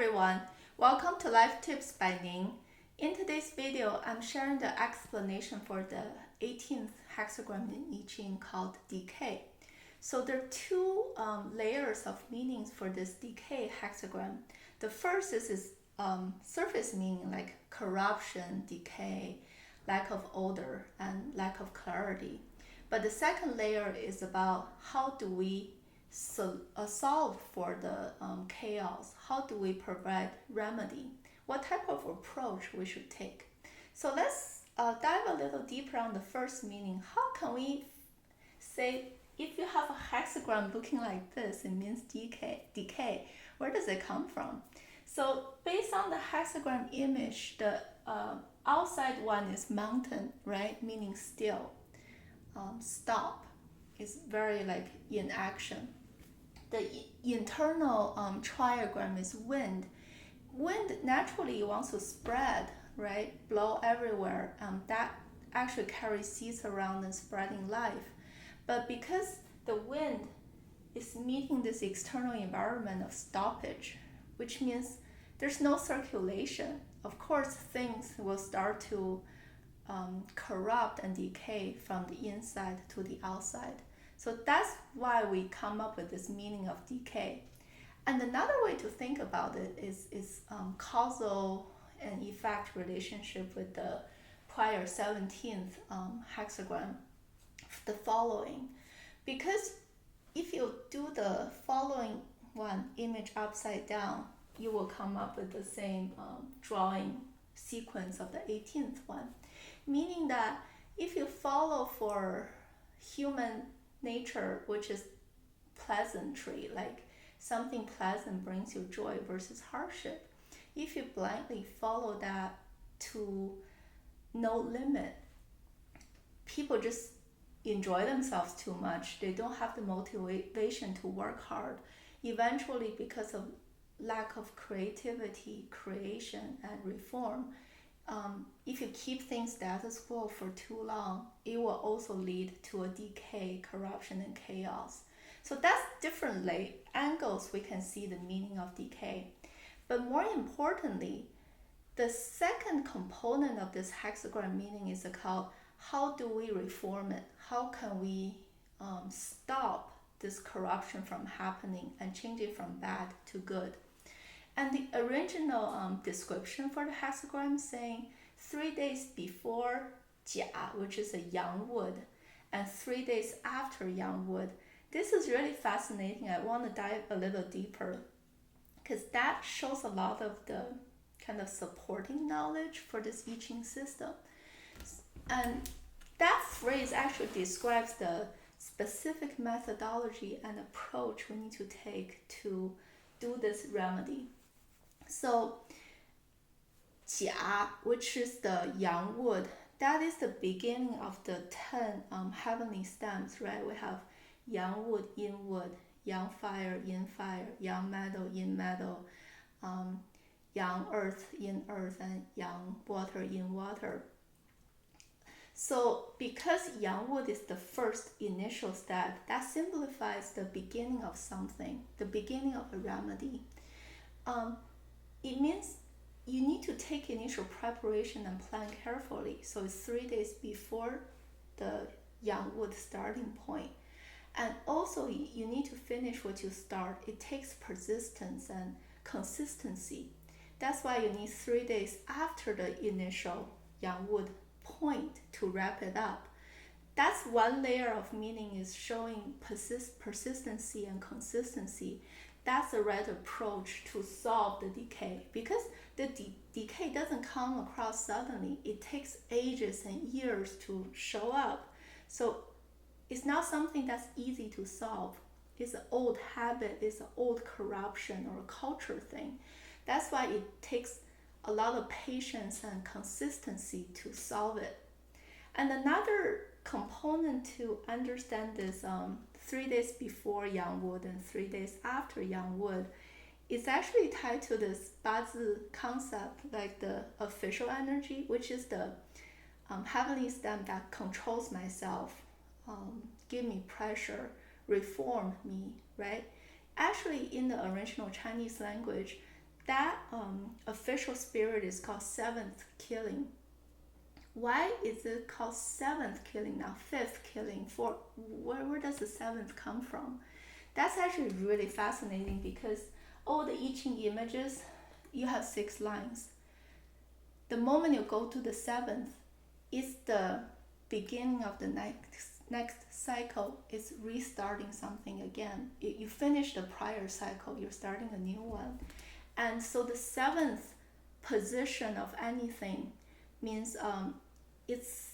everyone, welcome to Life Tips by Ning. In today's video, I'm sharing the explanation for the 18th hexagram in I-Ching called Decay. So there are two layers of meanings for this Decay hexagram. The first is surface meaning like corruption, decay, lack of order, and lack of clarity. But the second layer is about how do we solve for the chaos? How do we provide remedy? What type of approach we should take? So let's dive a little deeper on the first meaning. How can we say if you have a hexagram looking like this, it means decay. Where does it come from? So based on the hexagram image, the outside one is mountain, right? Meaning still, stop, is very like in action. The internal triagram is wind. Wind naturally wants to spread, right? Blow everywhere. That actually carries seeds around and spreading life. But because the wind is meeting this external environment of stoppage, which means there's no circulation, of course things will start to corrupt and decay from the inside to the outside. So that's why we come up with this meaning of decay. And another way to think about it is causal and effect relationship with the prior 17th hexagram, the following. Because if you do the following one image upside down, you will come up with the same drawing sequence of the 18th one. Meaning that if you follow for human nature, which is pleasantry, like something pleasant brings you joy versus hardship, if you blindly follow that to no limit, people just enjoy themselves too much. They don't have the motivation to work hard. Eventually, because of lack of creativity, creation, and reform, if you keep things status quo for too long, it will also lead to a decay, corruption, and chaos. So that's different angles we can see the meaning of decay. But more importantly, the second component of this hexagram meaning is called how do we reform it? How can we stop this corruption from happening and change it from bad to good? And the original description for the hexagram saying 3 days before Jia, which is a young wood, and 3 days after young wood. This is really fascinating. I want to dive a little deeper because that shows a lot of the kind of supporting knowledge for this I-Ching system. And that phrase actually describes the specific methodology and approach we need to take to do this remedy. So Jia, which is the yang wood, that is the beginning of the 10 heavenly stems, right? We have yang wood, yin wood, yang fire, yin fire, yang metal, yin metal, yang earth, yin earth, and yang water, yin water. So because yang wood is the first initial step, that simplifies the beginning of something, the beginning of a remedy. It means you need to take initial preparation and plan carefully. So it's 3 days before the yang wood starting point. And also you need to finish what you start. It takes persistence and consistency. That's why you need 3 days after the initial yang wood point to wrap it up. That's one layer of meaning, is showing persistency and consistency. That's the right approach to solve the decay, because the decay doesn't come across suddenly. It takes ages and years to show up. So it's not something that's easy to solve. It's an old habit, it's an old corruption or culture thing. That's why it takes a lot of patience and consistency to solve it. And another component to understand this 3 days before yang wood and 3 days after yang wood is actually tied to this Bazi concept, like the official energy, which is the heavenly stem that controls myself, give me pressure, reform me, right? Actually, in the original Chinese language, that official spirit is called seventh killing. Why is it called seventh killing, not fifth killing? Where does the seventh come from? That's actually really fascinating because all the I-Ching images, you have 6 lines. The moment you go to the seventh, it's the beginning of the next cycle. It's restarting something again. You finish the prior cycle, you're starting a new one. And so the seventh position of anything means it's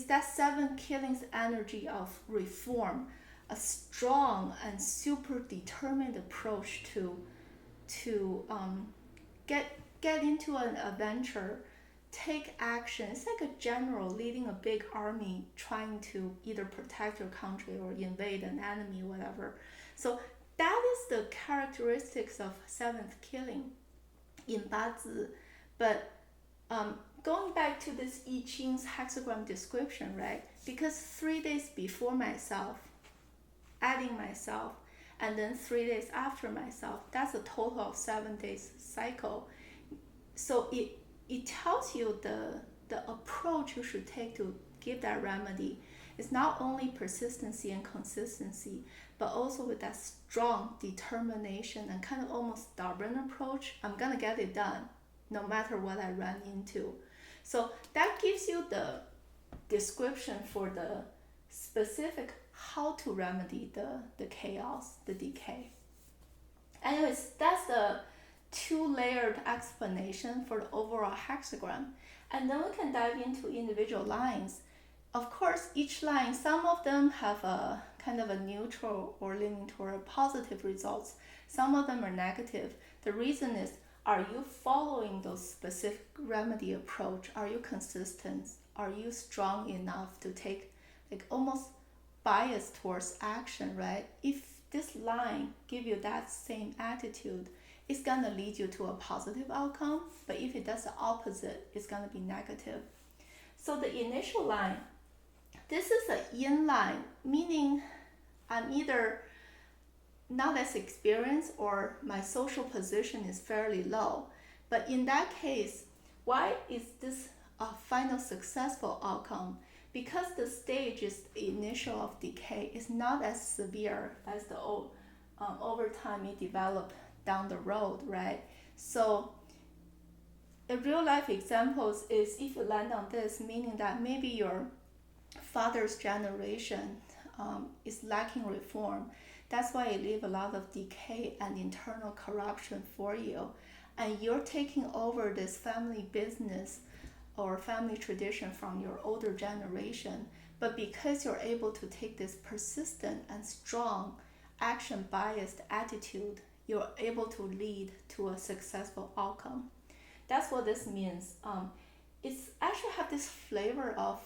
that 7 killings energy of reform, a strong and super determined approach to get into an adventure, take action. It's like a general leading a big army trying to either protect your country or invade an enemy, whatever. So that is the characteristics of 7th killing in Bazi. But going back to this I Ching's hexagram description, right? Because 3 days before myself, adding myself, and then 3 days after myself, that's a total of 7 days cycle. So it tells you the approach you should take to give that remedy is not only persistency and consistency, but also with that strong determination and kind of almost stubborn approach. I'm gonna get it done no matter what I run into. So that gives you the description for the specific how to remedy the chaos, the decay. Anyways, that's the 2-layered explanation for the overall hexagram. And then we can dive into individual lines. Of course, each line, some of them have a kind of a neutral or leaning toward positive results. Some of them are negative. The reason is, are you following those specific remedy approach? Are you consistent? Are you strong enough to take like almost bias towards action, right? If this line give you that same attitude, it's gonna lead you to a positive outcome. But if it does the opposite, it's gonna be negative. So the initial line, this is a yin line, meaning I'm either not as experienced or my social position is fairly low. But in that case, why is this a final successful outcome? Because the stage is initial of decay is not as severe as the over time it developed down the road, right? So a real life examples is if you land on this, meaning that maybe your father's generation is lacking reform. That's why it leave a lot of decay and internal corruption for you. And you're taking over this family business or family tradition from your older generation. But because you're able to take this persistent and strong action biased attitude, you're able to lead to a successful outcome. That's what this means. It's actually have this flavor of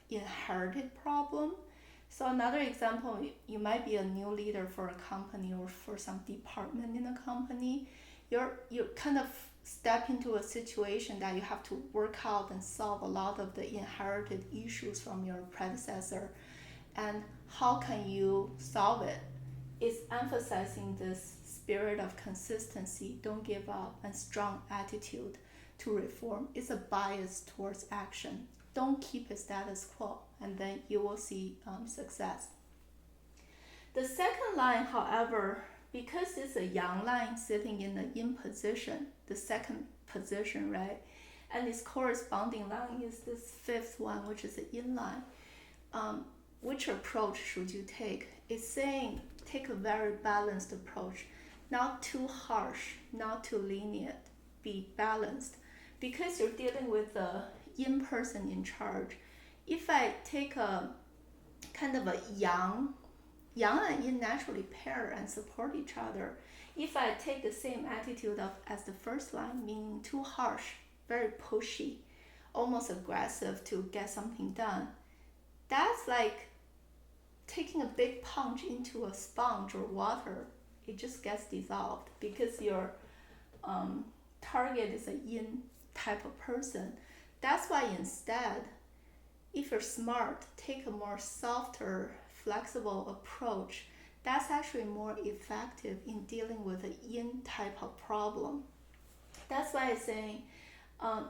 inherited problem. So another example, you might be a new leader for a company or for some department in a company. You kind of step into a situation that you have to work out and solve a lot of the inherited issues from your predecessor. And how can you solve it? It's emphasizing this spirit of consistency, don't give up, and strong attitude to reform. It's a bias towards action. Don't keep it status quo, and then you will see success. The second line, however, because it's a yang line sitting in the yin position, the second position, right? And its corresponding line is this fifth one, which is a yin line. Which approach should you take? It's saying take a very balanced approach, not too harsh, not too lenient, be balanced. Because you're dealing with the yin person in charge, if I take a kind of a yang and yin naturally pair and support each other. If I take the same attitude as the first line, meaning too harsh, very pushy, almost aggressive to get something done, that's like taking a big punch into a sponge or water. It just gets dissolved because your target is a yin type of person. That's why instead, if you're smart, take a more softer, flexible approach That's actually more effective in dealing with a yin type of problem. That's why I'm saying,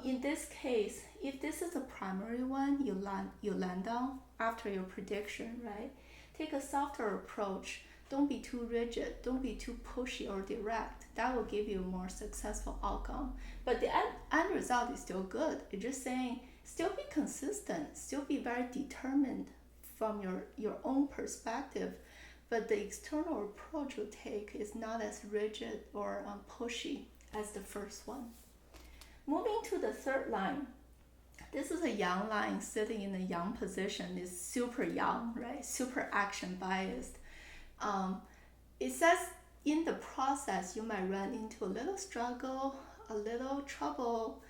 in this case, if this is the primary one you land on after your prediction, right? Take a softer approach. Don't be too rigid. Don't be too pushy or direct. That will give you a more successful outcome. But the end result is still good. It's just saying, still be consistent. Still be very determined from your own perspective. But the external approach you take is not as rigid or pushy as the first one. Moving to the third line, this is a yang line sitting in a yang position. It's super yang, right? Super action biased. It says in the process you might run into a little struggle, a little trouble,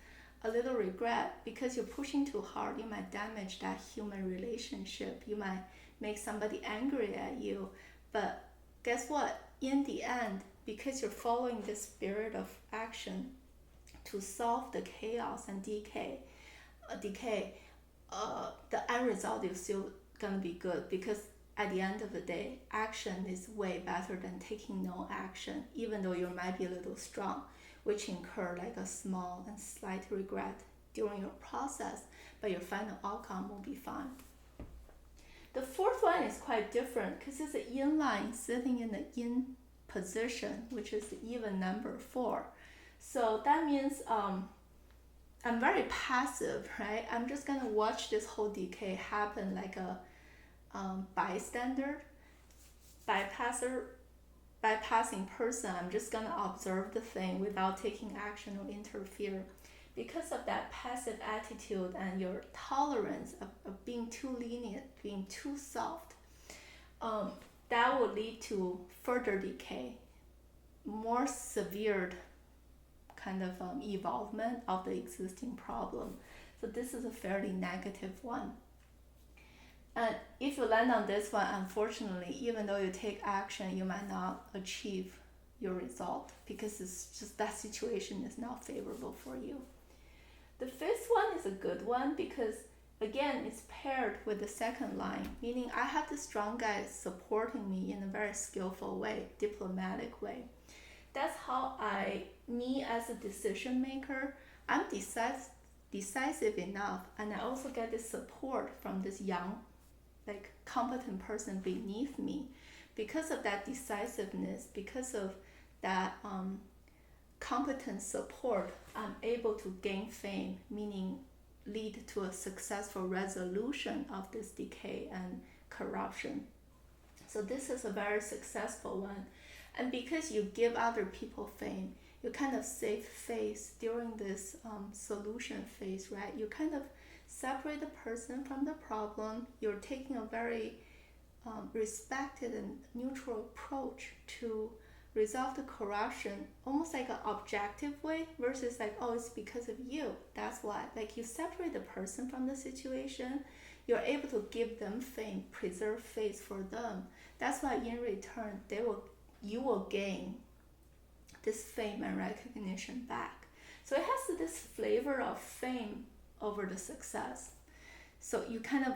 a little regret because you're pushing too hard. You might damage that human relationship. You might make somebody angry at you. But guess what? In the end, because you're following the spirit of action to solve the chaos and decay, the end result is still gonna be good, because at the end of the day, action is way better than taking no action, even though you might be a little strong, which incur like a small and slight regret during your process, but your final outcome will be fine. The fourth one is quite different because it's a yin line sitting in the yin position, which is the even number 4. So that means I'm very passive, right? I'm just gonna watch this whole decay happen like a bystander, bypassing person. I'm just gonna observe the thing without taking action or interfere. Because of that passive attitude and your tolerance of being too lenient, being too soft, that will lead to further decay, more severe kind of evolvement of the existing problem. So this is a fairly negative one. And if you land on this one, unfortunately, even though you take action, you might not achieve your result because it's just that situation is not favorable for you. The fifth one is a good one because, again, it's paired with the second line, meaning I have the strong guy supporting me in a very skillful way, diplomatic way. That's how me as a decision maker, I'm decisive enough, and I also get this support from this young, like competent person beneath me. Because of that decisiveness, because of that competent support, I'm able to gain fame, meaning lead to a successful resolution of this decay and corruption. So this is a very successful one. And because you give other people fame, you kind of save face during this solution phase, right? You kind of separate the person from the problem. You're taking a very respected and neutral approach to resolve the corruption, almost like an objective way versus like, oh, it's because of you. That's why. Like you separate the person from the situation. You're able to give them fame, preserve face for them. That's why in return, you will gain this fame and recognition back. So it has this flavor of fame over the success. So you kind of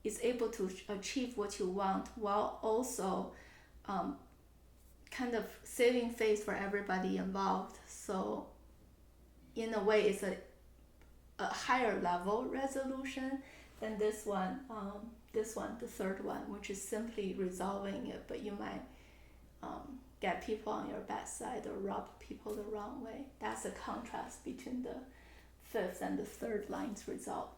is able to achieve what you want while also kind of saving face for everybody involved. So in a way, it's a higher level resolution than this one, the third one, which is simply resolving it, but you might get people on your bad side or rub people the wrong way. That's a contrast between the fifth and the third line's result.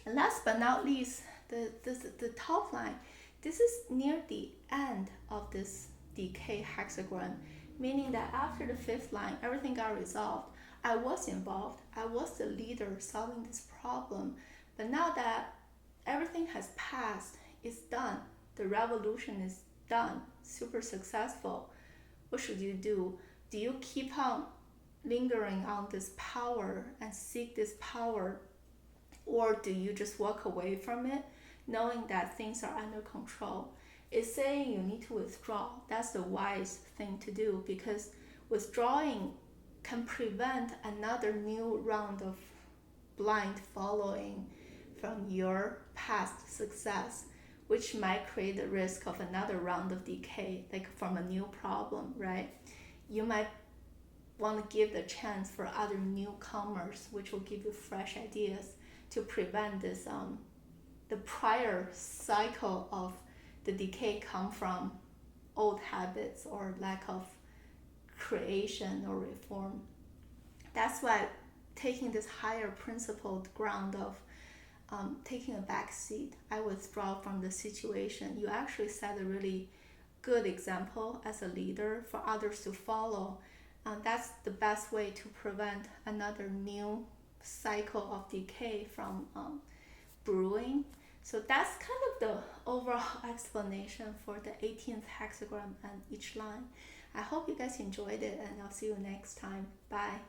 And last but not least, the top line, this is near the end of this decay hexagram, meaning that after the fifth line, everything got resolved. I was involved. I was the leader solving this problem. But now that everything has passed, it's done. The revolution is done, super successful. What should you do? Do you keep on lingering on this power and seek this power, or do you just walk away from it, knowing that things are under control? It's saying you need to withdraw. That's the wise thing to do, because withdrawing can prevent another new round of blind following from your past success, which might create the risk of another round of decay, like from a new problem, right? You might want to give the chance for other newcomers, which will give you fresh ideas to prevent this the prior cycle of the decay come from old habits or lack of creation or reform. That's why taking this higher principled ground of taking a back seat, I withdraw from the situation. You actually set a really good example as a leader for others to follow. That's the best way to prevent another new cycle of decay from brewing. So that's kind of the overall explanation for the 18th hexagram and each line. I hope you guys enjoyed it, and I'll see you next time. Bye.